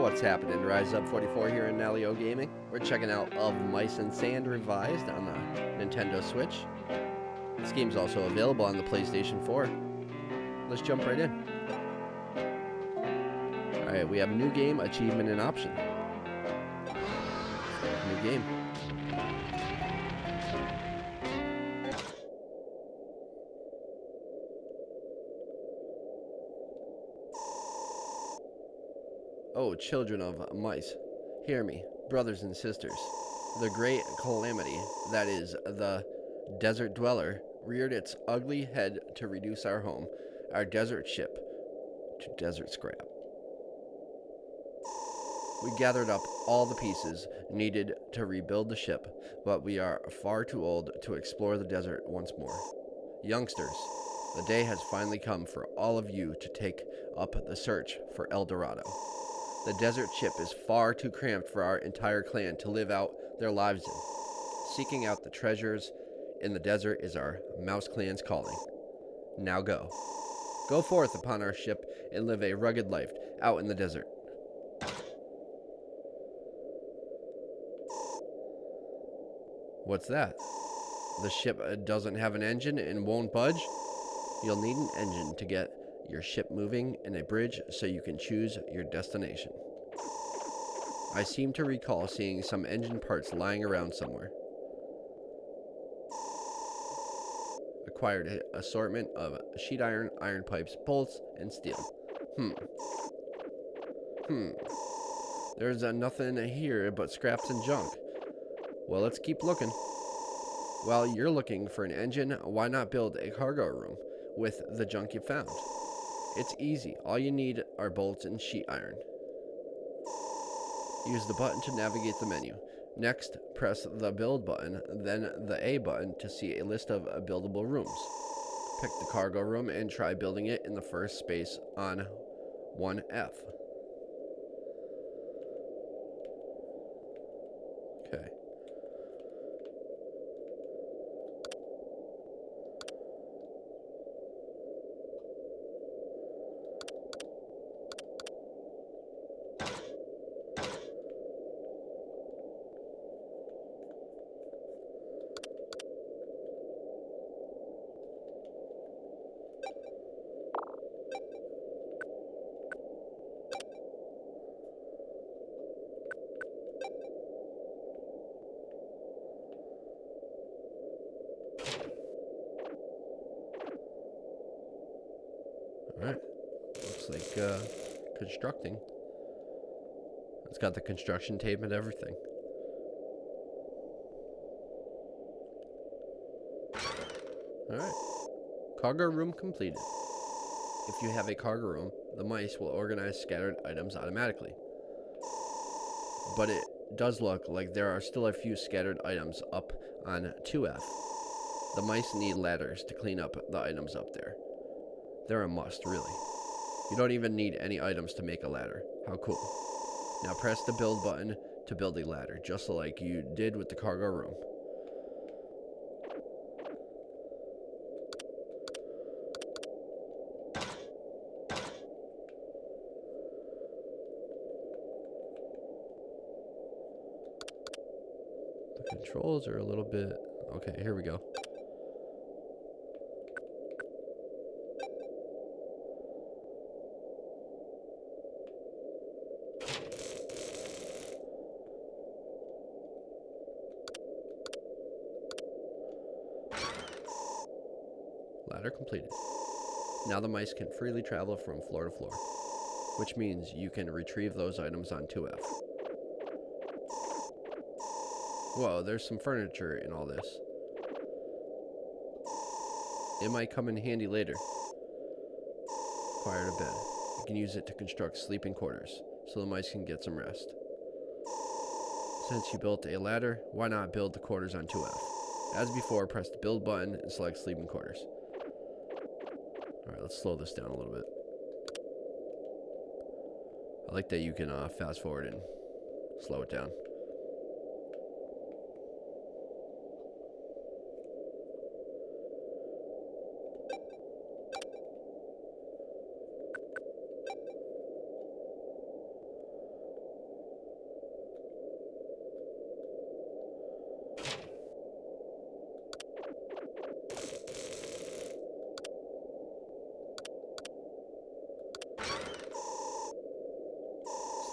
What's happening? Rise Up 44 here in Nalyo Gaming. We're checking out Of Mice and Sand Revised on the Nintendo Switch. This game's also available on the PlayStation 4. Let's jump right in. Alright, we have new game, achievement, and option. New game. Oh, children of mice, hear me, brothers and sisters. The great calamity, that is, the desert dweller, reared its ugly head to reduce our home, our desert ship, to desert scrap. We gathered up all the pieces needed to rebuild the ship, but we are far too old to explore the desert once more. Youngsters, the day has finally come for all of you to take up the search for El Dorado. The desert ship is far too cramped for our entire clan to live out their lives in. Seeking out the treasures in the desert is our mouse clan's calling. Now go. Go forth upon our ship and live a rugged life out in the desert. What's that? The ship doesn't have an engine and won't budge? You'll need an engine to get your ship moving and a bridge so you can choose your destination. I seem to recall seeing some engine parts lying around somewhere. Acquired an assortment of sheet iron, iron pipes, bolts, and steel. There's nothing here but scraps and junk. Well, let's keep looking. While you're looking for an engine, why not build a cargo room with the junk you found? It's easy. All you need are bolts and sheet iron. Use the button to navigate the menu. Next, press the build button, then the A button to see a list of buildable rooms. Pick the cargo room and try building it in the first space on 1F. Okay. Alright. Looks like constructing. It's got the construction tape and everything. Alright. Cargo room completed. If you have a cargo room, the mice will organize scattered items automatically. But it does look like there are still a few scattered items up on 2F. The mice need ladders to clean up the items up there. They're a must, really. You don't even need any items to make a ladder. How cool. Now press the build button to build a ladder, just like you did with the cargo room. The controls are a little bit... Okay, here we go. Ladder completed. Now the mice can freely travel from floor to floor, which means you can retrieve those items on 2F. Whoa, there's some furniture in all this. It might come in handy later. Acquired a bed. You can use it to construct sleeping quarters, so the mice can get some rest. Since you built a ladder, why not build the quarters on 2F? As before, press the build button and select sleeping quarters. Alright, let's slow this down a little bit. I like that you can fast forward and slow it down.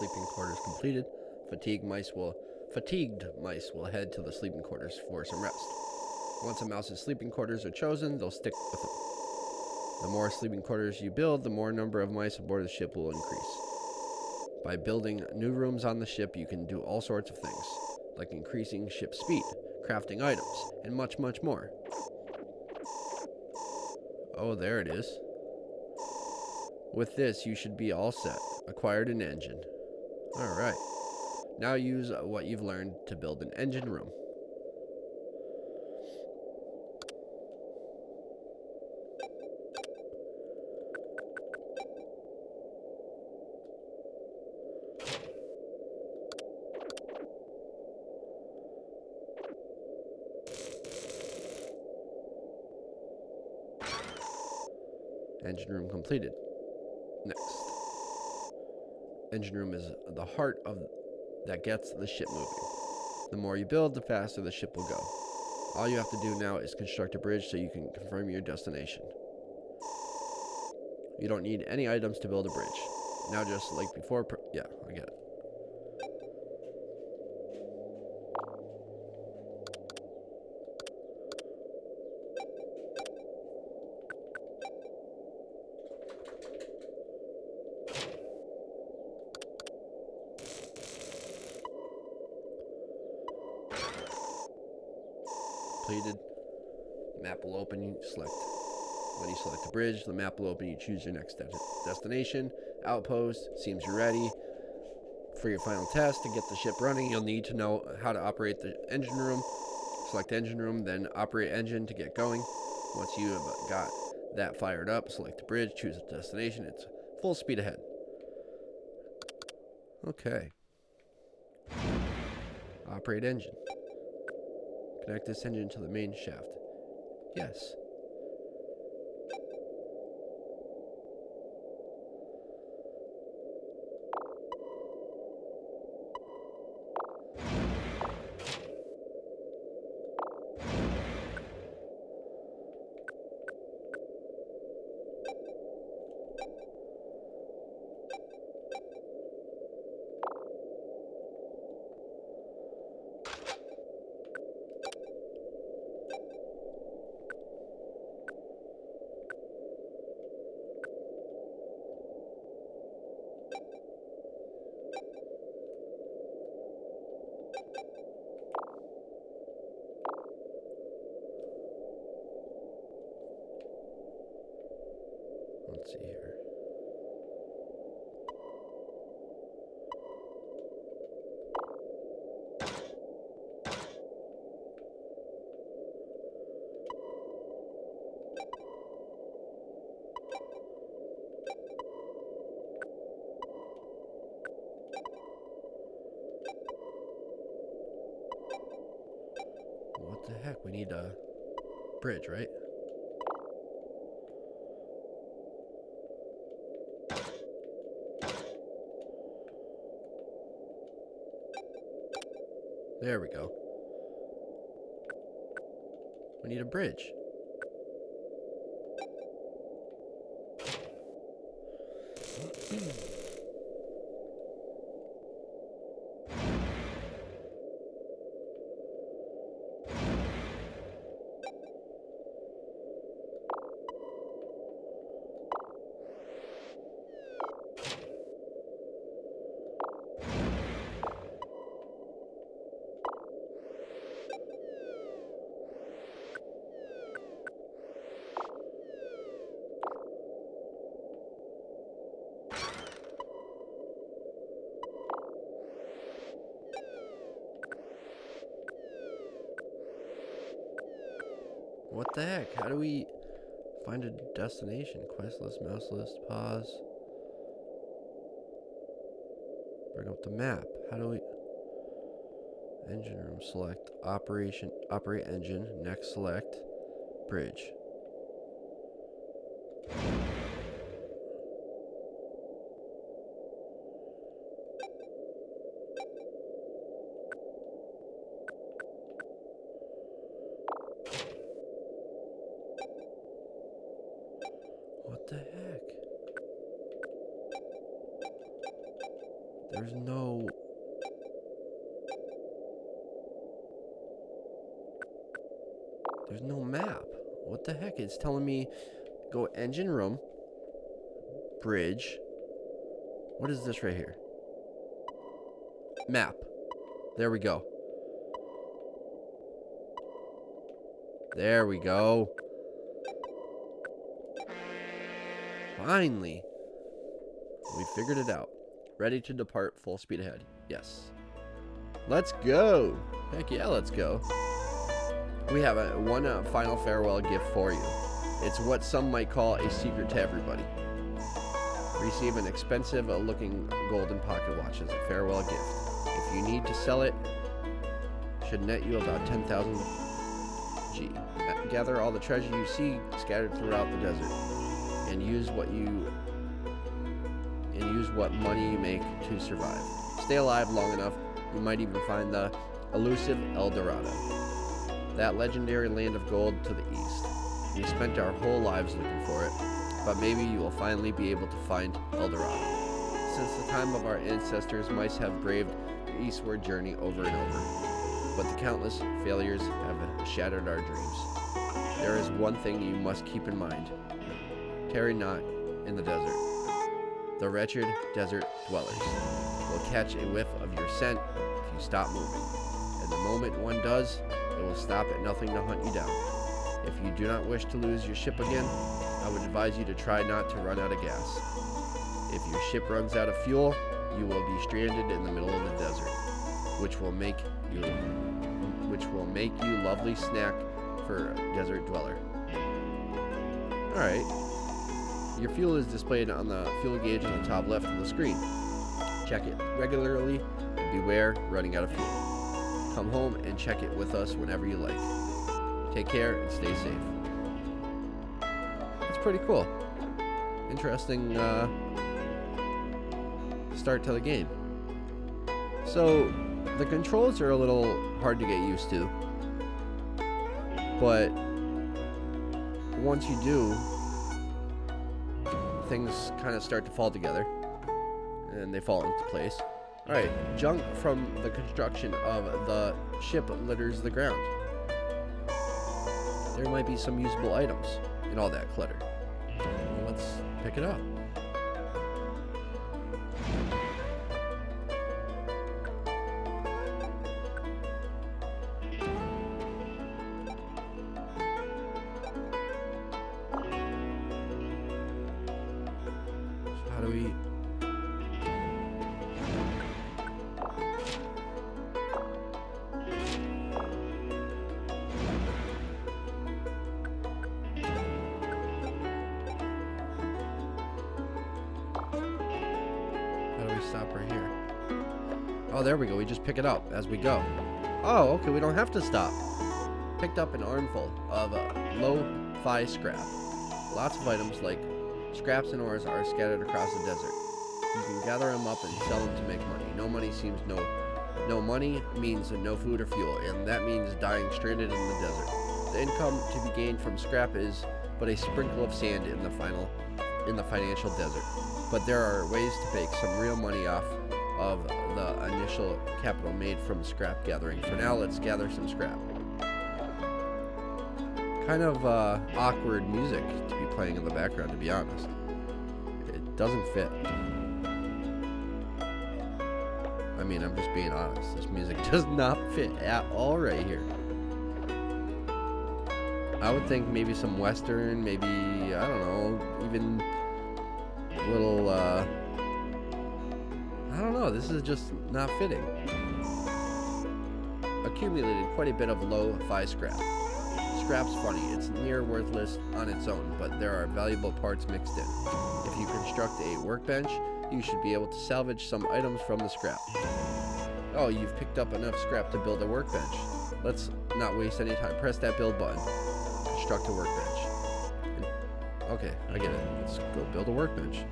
sleeping quarters completed. Fatigued mice will head to the sleeping quarters for some rest. Once a mouse's sleeping quarters are chosen, they'll stick with them. The more sleeping quarters you build, the more number of mice aboard the ship will increase. By building new rooms on the ship, you can do all sorts of things, like increasing ship speed, crafting items, and much, much more. Oh, there it is. With this, you should be all set. Acquired an engine. Alright. Now use what you've learned to build an engine room. Engine room completed. Next. Engine room is the heart of that gets the ship moving. The more you build, the faster the ship will go. All you have to do now is construct a bridge so you can confirm your destination. You don't need any items to build a bridge. Now just like before, yeah, I get it. Completed. Map will open. You select. When you select the bridge, the map will open. You choose your next destination. Outpost. Seems you're ready for your final test. To get the ship running, you'll need to know how to operate the engine room. Select engine room, then operate engine to get going. Once you have got that fired up, select the bridge. Choose a destination. It's full speed ahead. Okay. Operate engine. Connect this engine to the main shaft. Yes. Let's see here. What the heck? We need a bridge, right? There we go. We need a bridge. What the heck? How do we find a destination? Quest list, mouse list, pause. Bring up the map. How do we... Engine room, select operate engine, next select bridge. What the heck? There's no... There's no map. What the heck? It's telling me go engine room, bridge. What is this right here? Map. There we go. There we go. Finally. We figured it out. Ready to depart full speed ahead. Yes. Let's go. Heck yeah, let's go. We have one final farewell gift for you. It's what some might call a secret to everybody. Receive an expensive looking golden pocket watch as a farewell gift. If you need to sell it, should net you about 10,000 G. Gather all the treasure you see scattered throughout the desert, and use what money you make to survive. Stay alive long enough, you might even find the elusive Dorado, that legendary land of gold to the east. We spent our whole lives looking for it, but maybe you will finally be able to find Dorado. Since the time of our ancestors, mice have braved the eastward journey over and over, but the countless failures have shattered our dreams. There is one thing you must keep in mind. Tarry not in the desert. The wretched desert dwellers will catch a whiff of your scent if you stop moving, and the moment one does, it will stop at nothing to hunt you down. If you do not wish to lose your ship again, I would advise you to try not to run out of gas. If your ship runs out of fuel, you will be stranded in the middle of the desert, which will make you lovely snack for a desert dweller. Alright. Your fuel is displayed on the fuel gauge on the top left of the screen. Check it regularly and beware running out of fuel. Come home and check it with us whenever you like. Take care and stay safe. That's pretty cool. Interesting start to the game. So the controls are a little hard to get used to, but once you do, things kind of start to fall together and they fall into place. Alright, junk from the construction of the ship litters the ground. There might be some usable items in all that clutter. Well, let's pick it up. So how do we... Stop right here. Oh, there we go. We just pick it up as we go. Oh, okay. We don't have to stop. Picked up an armful of lo-fi scrap. Lots of items like scraps and ores are scattered across the desert. You can gather them up and sell them to make money. No money means no food or fuel, and that means dying stranded in the desert. The income to be gained from scrap is but a sprinkle of sand in the financial desert. But there are ways to make some real money off of the initial capital made from scrap gathering. For now, let's gather some scrap. Kind of awkward music to be playing in the background, to be honest. It doesn't fit. I mean, I'm just being honest. This music does not fit at all right here. I would think maybe some Western, maybe, I don't know, even... little I don't know, this is just not fitting. Accumulated quite a bit of lo-fi scrap. Scrap's funny, it's near worthless on its own, but there are valuable parts mixed in. If you construct a workbench, you should be able to salvage some items from the scrap. Oh, you've picked up enough scrap to build a workbench. Let's not waste any time. Press that build button. Construct a workbench. Okay, I get it. Let's go build a workbench.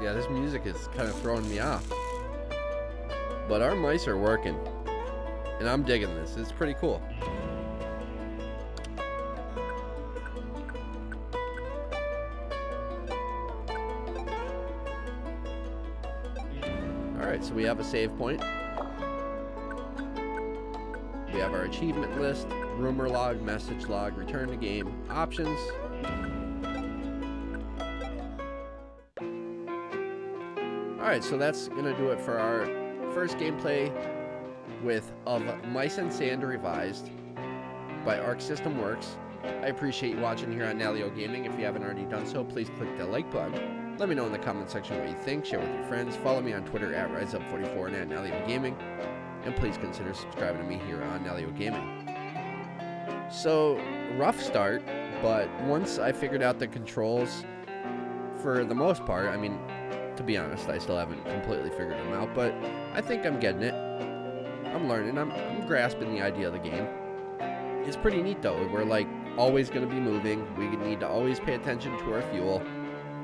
Yeah, this music is kind of throwing me off. But our mice are working. And I'm digging this. It's pretty cool. Alright, so we have a save point. We have our achievement list, rumor log, message log, return to game, options. Alright, so that's going to do it for our first gameplay of Mice and Sand Revised by Arc System Works. I appreciate you watching here on Nalyo Gaming. If you haven't already done so, please click the like button. Let me know in the comment section what you think. Share with your friends. Follow me on Twitter at RiseUp44 and at Nalyo Gaming. And please consider subscribing to me here on Nalyo Gaming. So, rough start, but once I figured out the controls, for the most part, I mean, to be honest, I still haven't completely figured them out, but I think I'm getting it. I'm learning. I'm grasping the idea of the game. It's pretty neat, though. We're, like, always going to be moving. We need to always pay attention to our fuel.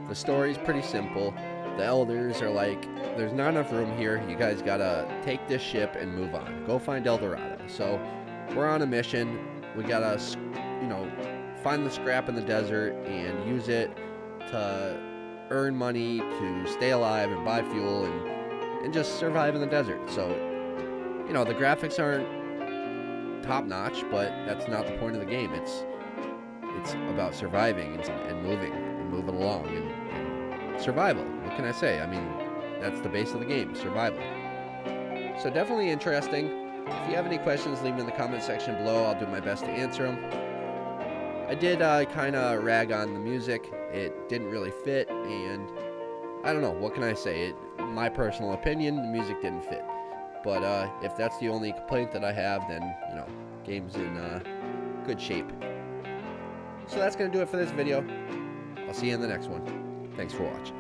The story's pretty simple. The elders are like, there's not enough room here. You guys got to take this ship and move on. Go find El Dorado. So we're on a mission. We got to, find the scrap in the desert and use it to earn money to stay alive and buy fuel and just survive in the desert. So, the graphics aren't top-notch, but that's not the point of the game. It's about surviving and moving along and survival. What can I say? I mean, that's the base of the game, survival. So definitely interesting. If you have any questions, leave them in the comment section below. I'll do my best to answer them. I did kind of rag on the music. It didn't really fit, and I don't know. What can I say? My personal opinion, the music didn't fit. But if that's the only complaint that I have, then, game's in good shape. So that's going to do it for this video. I'll see you in the next one. Thanks for watching.